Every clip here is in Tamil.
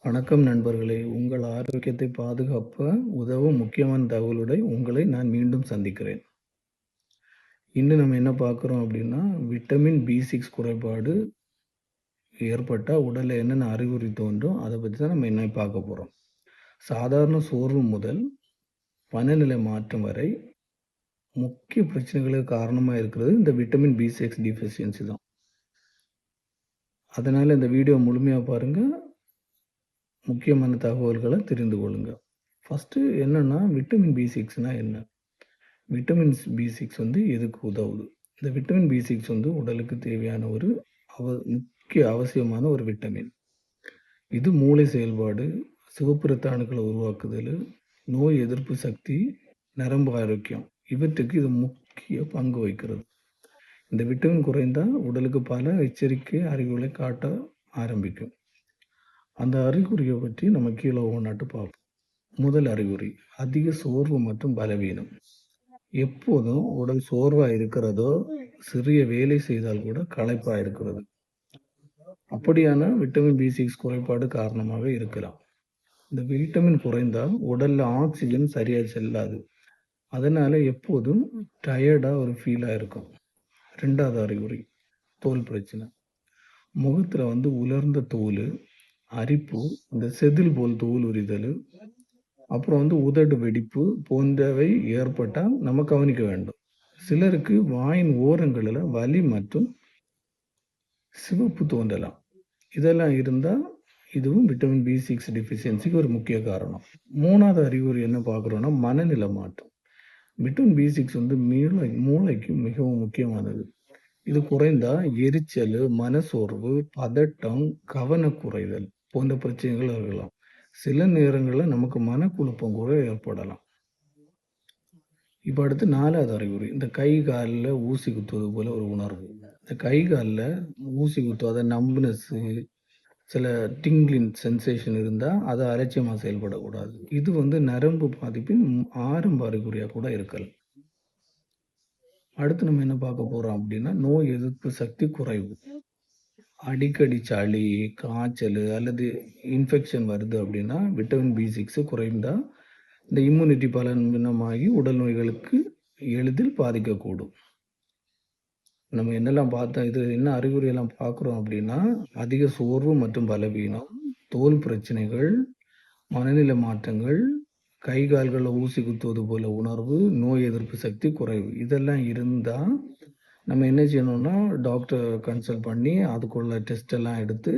வணக்கம் நண்பர்களே! உங்கள் ஆரோக்கியத்தை பாதுகாக்க உதவும் முக்கியமான தகவலுடன் உங்களை நான் மீண்டும் சந்திக்கிறேன். இன்று நம்ம என்ன பார்க்குறோம் அப்படின்னா, விட்டமின் பி6 குறைபாடு ஏற்பட்டா உடல்ல என்னென்ன அறிகுறி தோன்றும், அத பத்தி தான் நம்ம இன்னைக்கு பார்க்க போறோம். சாதாரண சோர்வு முதல் மனநிலை மாற்றம் வரை முக்கிய பிரச்சனைகளுக்கு காரணமா இருக்கிறது இந்த விட்டமின் பி6 டெஃபிஷியன்சி தான். அதனால இந்த வீடியோ முழுமையா பாருங்க. முக்கியமான தகவல்கள தெரிந்து கொள்ளுங்க. ஃபர்ஸ்ட்டு என்னன்னா, விட்டமின் பி6னா என்ன? விட்டமின்ஸ் பி6 வந்து எதுக்கு உதவுது? இந்த விட்டமின் பி6 வந்து உடலுக்கு தேவையான ஒரு முக்கிய அவசியமான ஒரு விட்டமின். இது மூளை செயல்பாடு, சிவப்பு இரத்த அணுக்கள உருவாக்குதலு, நோய் எதிர்ப்பு சக்தி, நரம்பு ஆரோக்கியம் இவற்றுக்கு இது முக்கிய பங்கு வகிக்கிறது. இந்த விட்டமின் குறைந்தா உடலுக்கு பல எச்சரிக்கை அறிகுறிகளை காட்ட ஆரம்பிக்கும். அந்த அறிகுறிய பற்றி நம்ம கீழ ஒவ்வொன்னாட்டு பார்ப்போம். முதல் அறிகுறி அதிக சோர்வு மற்றும் பலவீனம். எப்போதும் உடல் சோர்வா இருக்கிறதோ, சிறிய வேலை செய்தால் கூட களைப்பா இருக்கிறது. அப்படியான விட்டமின் பி6 குறைபாடு காரணமாக இருக்கலாம். இந்த விட்டமின் குறைந்தா உடல்ல ஆக்ஸிஜன் சரியா செல்லாது. அதனால எப்போதும் டயர்டா ஒரு ஃபீலா இருக்கும். 2வது அறிகுறி தோல் பிரச்சனை. முகத்துல வந்து உலர்ந்த தோலு, அரிப்பு, இந்த செதில் போல் தோல் உரிதலு, அப்புறம் வந்து உதடு வெடிப்பு போன்றவை ஏற்பட்டா நம்ம கவனிக்க வேண்டும். சிலருக்கு வாயின் ஓரங்களில வலி மற்றும் சிவப்பு தோன்றலாம். இதெல்லாம் இருந்தா இதுவும் விட்டமின் பி6 டெஃபிஷியன்சிக்கு ஒரு முக்கிய காரணம். 3வது அறிகுறி என்ன பார்க்குறோம்னா, மனநிலை மாற்றம். விட்டமின் பி6 வந்து மூளைக்கு மிகவும் முக்கியமானது. இது குறைந்தா எரிச்சலு, மனசோர்வு, பதட்டம், கவனக்குறைதல் போன்ற பிரச்சனைகள் இருக்கலாம். சில நேரங்கள்ல நமக்கு மனக்குழப்பம் கூட ஏற்படலாம். இப்ப அடுத்து 4வது அறிகுறி. இந்த கை, கால்ல ஊசி குத்துவது போல ஒரு உணர்வு. இந்த கை, கால்ல ஊசி குத்தாத நம்புனஸ்ஸு, சில டிங்லிங் சென்சேஷன் இருந்தா அத அலட்சியமா செயல்படக்கூடாது. இது வந்து நரம்பு பாதிப்பின் ஆரம்ப அறிகுறியா கூட இருக்கலாம். அடுத்து நம்ம என்ன பார்க்க போறோம் அப்படின்னா, நோய் எதிர்ப்பு சக்தி குறைவு. அடிக்கடி சளி, காய்ச்சலு அல்லது இன்ஃபெக்ஷன் வருது அப்படின்னா, விட்டமின் பி6 குறைந்தா இந்த இம்யூனிட்டி பலவீனமாகி உடல் நோய்களுக்கு எளிதில் பாதிக்கக்கூடும். நம்ம என்னெல்லாம் பார்த்தோம், இது என்ன அறிகுறியெல்லாம் பார்க்குறோம் அப்படின்னா, அதிக சோர்வு மற்றும் பலவீனம், தோல் பிரச்சனைகள், மனநிலை மாற்றங்கள், கை கால்கள்ல ஊசி குத்துவது போல உணர்வு, நோய் எதிர்ப்பு சக்தி குறைவு. இதெல்லாம் இருந்தா நம்ம என்ன செய்யணும்னா, டாக்டர கன்சல்ட் பண்ணி அதுக்குள்ள டெஸ்ட் எல்லாம் எடுத்து,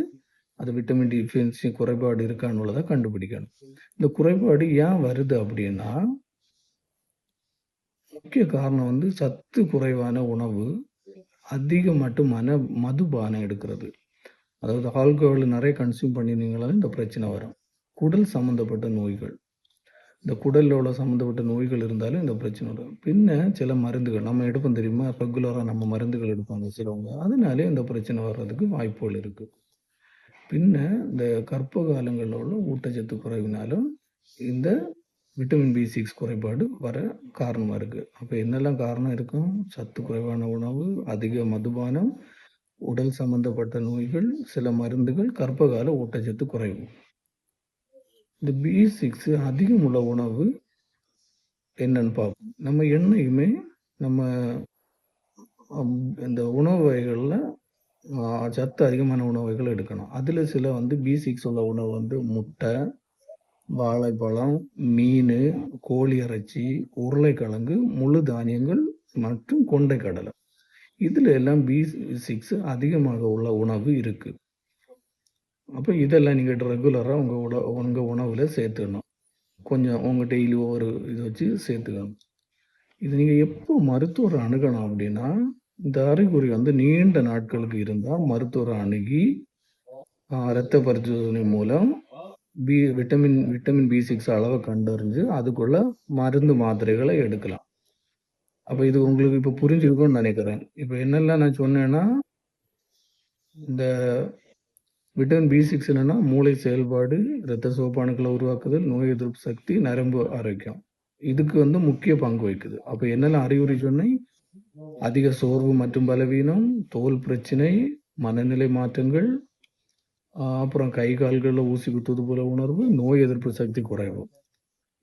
அது விட்டமின் டெஃபிஷியன்சி குறைபாடு இருக்கான்னு உள்ளத கண்டுபிடிக்கணும். இந்த குறைபாடு ஏன் வருது அப்படின்னா, முக்கிய காரணம் வந்து சத்து குறைவான உணவு, அதிக மட்டும் மதுபானம் எடுக்கிறது. அதாவது ஆல்கஹால் நிறைய கன்சியூம் பண்ணியிருந்தீங்கனாலும் இந்த பிரச்சனை வரும். குடல் சம்மந்தப்பட்ட நோய்கள். இந்த குடலோட சம்மந்தப்பட்ட நோய்கள் இருந்தாலும் இந்த பிரச்சனை வரும். பின்ன சில மருந்துகள் நம்ம எடுப்போம் தெரியுமா? ரெகுலரா நம்ம மருந்துகள் எடுப்பாங்க சிலவங்க. அதனாலே இந்த பிரச்சனை வர்றதுக்கு வாய்ப்புகள் இருக்கு. பின்ன இந்த கர்ப்ப காலங்கள்ல உள்ள ஊட்டச்சத்து குறைவினாலும் இந்த விட்டமின் பி6 குறைபாடு வர காரணமா இருக்கு. அப்ப என்னெல்லாம் காரணம் இருக்கும்? சத்து குறைவான உணவு, அதிக மதுபானம், உடல் சம்பந்தப்பட்ட நோய்கள், சில மருந்துகள், கர்ப்பகால ஊட்டச்சத்து குறைவு. இந்த பி6 அதிகம் உள்ள உணவு என்னன்னு பார்ப்போம். நம்ம என்னைக்குமே நம்ம இந்த உணவு வகைகள்ல சத்து அதிகமான உணவு வகைகள் எடுக்கணும். அதுல சில வந்து பி6 உள்ள உணவு வந்து முட்டை, வாழைப்பழம், மீனு, கோழி இறைச்சி, உருளைக்கிழங்கு, முழு தானியங்கள் மற்றும் கொண்டைக்கடலை. இதுல எல்லாம் பி6 அதிகமாக உள்ள உணவு இருக்கு. அப்ப இதெல்லாம் நீங்க ரெகுலரா உங்க உணவுல சேர்த்துக்கணும். கொஞ்சம் உங்க டெய்லி ஒவ்வொரு இத வச்சு சேர்த்துக்கணும். இது நீங்க எப்போ மருத்துவரை அணுகணும் அப்படின்னா, இந்த அறிகுறி வந்து நீண்ட நாட்களுக்கு இருந்தா மருத்துவரை அணுகி இரத்த பரிசோதனை மூலம் விட்டமின் பி6 அளவை கண்டறிஞ்சு அதுக்குள்ள மருந்து மாத்திரைகளை எடுக்கலாம். அப்ப இது உங்களுக்கு இப்ப புரிஞ்சிருக்கும்னு நினைக்கிறேன். இப்ப என்னெல்லாம் நான் சொன்னேன்னா, இந்த விட்டமின் பி6 என்னன்னா மூளை செயல்பாடு, இரத்த சிவப்பு அணுக்களை உருவாக்குதல், நோய் எதிர்ப்பு சக்தி, நரம்பு ஆரோக்கியம். இதுக்கு வந்து முக்கிய பங்கு வகிக்குது. அப்ப என்னெல்லாம் அறிகுறி சொன்னேன்? அதிக சோர்வு மற்றும் பலவீனம், தோல் பிரச்சனை, மனநிலை மாற்றங்கள், அப்புறம் கை கால்கள்ல ஊசி குத்துவது போல உணர்வு, நோய் எதிர்ப்பு சக்தி குறைவு.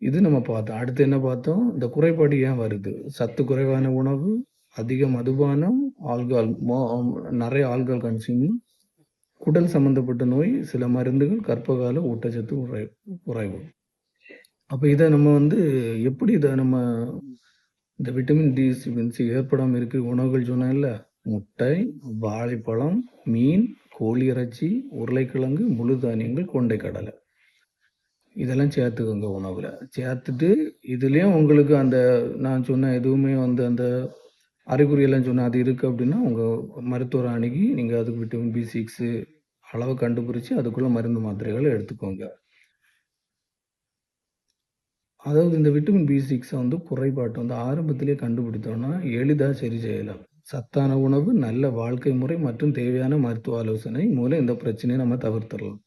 இது நம்ம பார்த்தோம். அடுத்து என்ன பார்த்தோம்? இந்த குறைபாடு ஏன் வருது? சத்து குறைவான உணவு, அதிக மதுபானம், ஆல்கஹால் நெறைய ஆல்கஹால் கன்சியூமிங், குடல் சம்மந்தப்பட்ட நோய், சில மருந்துகள், கர்ப்பகால ஊட்டச்சத்து குறைவு. அப்ப இத நம்ம வந்து எப்படி இத நம்ம இந்த விட்டமின் டி டெஃபிஷியன்சி ஏற்படாம இருக்க உணவுகள் சொன்னேன்ல, முட்டை, வாழைப்பழம், மீன், கோழி இறைச்சி, உருளைக்கிழங்கு, முழு தானியங்கள், கொண்டைக்கடலை. இதெல்லாம் சேர்த்துக்கோங்க உணவுல. சேர்த்துட்டு இதுலயும் உங்களுக்கு அந்த நான் சொன்ன எதுவுமே வந்து அந்த அறிகுறியெல்லாம் சொன்னேன் அது இருக்கு அப்படின்னா, உங்க மருத்துவர அணுகி நீங்க அதுக்கு விட்டமின் பி6 அளவு கண்டுபிடிச்சு அதுக்குள்ள மருந்து மாத்திரைகள எடுத்துக்கோங்க. அதாவது இந்த விட்டமின் பி6 வந்து குறைபாட்ட வந்து ஆரம்பத்திலேயே கண்டுபிடித்தோம்னா, எளிதா சரி செய்யலாம். சத்தான உணவு, நல்ல வாழ்க்கை முறை மற்றும் தேவையான மருத்துவ ஆலோசனை மூலம் இந்த பிரச்சனைய நம்ம தவிர்த்துறலாம்.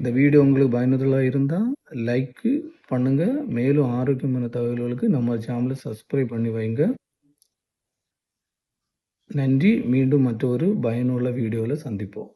இந்த வீடியோ உங்களுக்கு பயனுள்ளதா இருந்தா, லைக்கு பண்ணுங்க. மேலும் ஆரோக்கியமான தகவல்களுக்கு நம்ம சேனல சப்ஸ்கிரைப் பண்ணி வைங்க. நன்றி. மீண்டும் மற்றொரு பயனுள்ள வீடியோல சந்திப்போம்.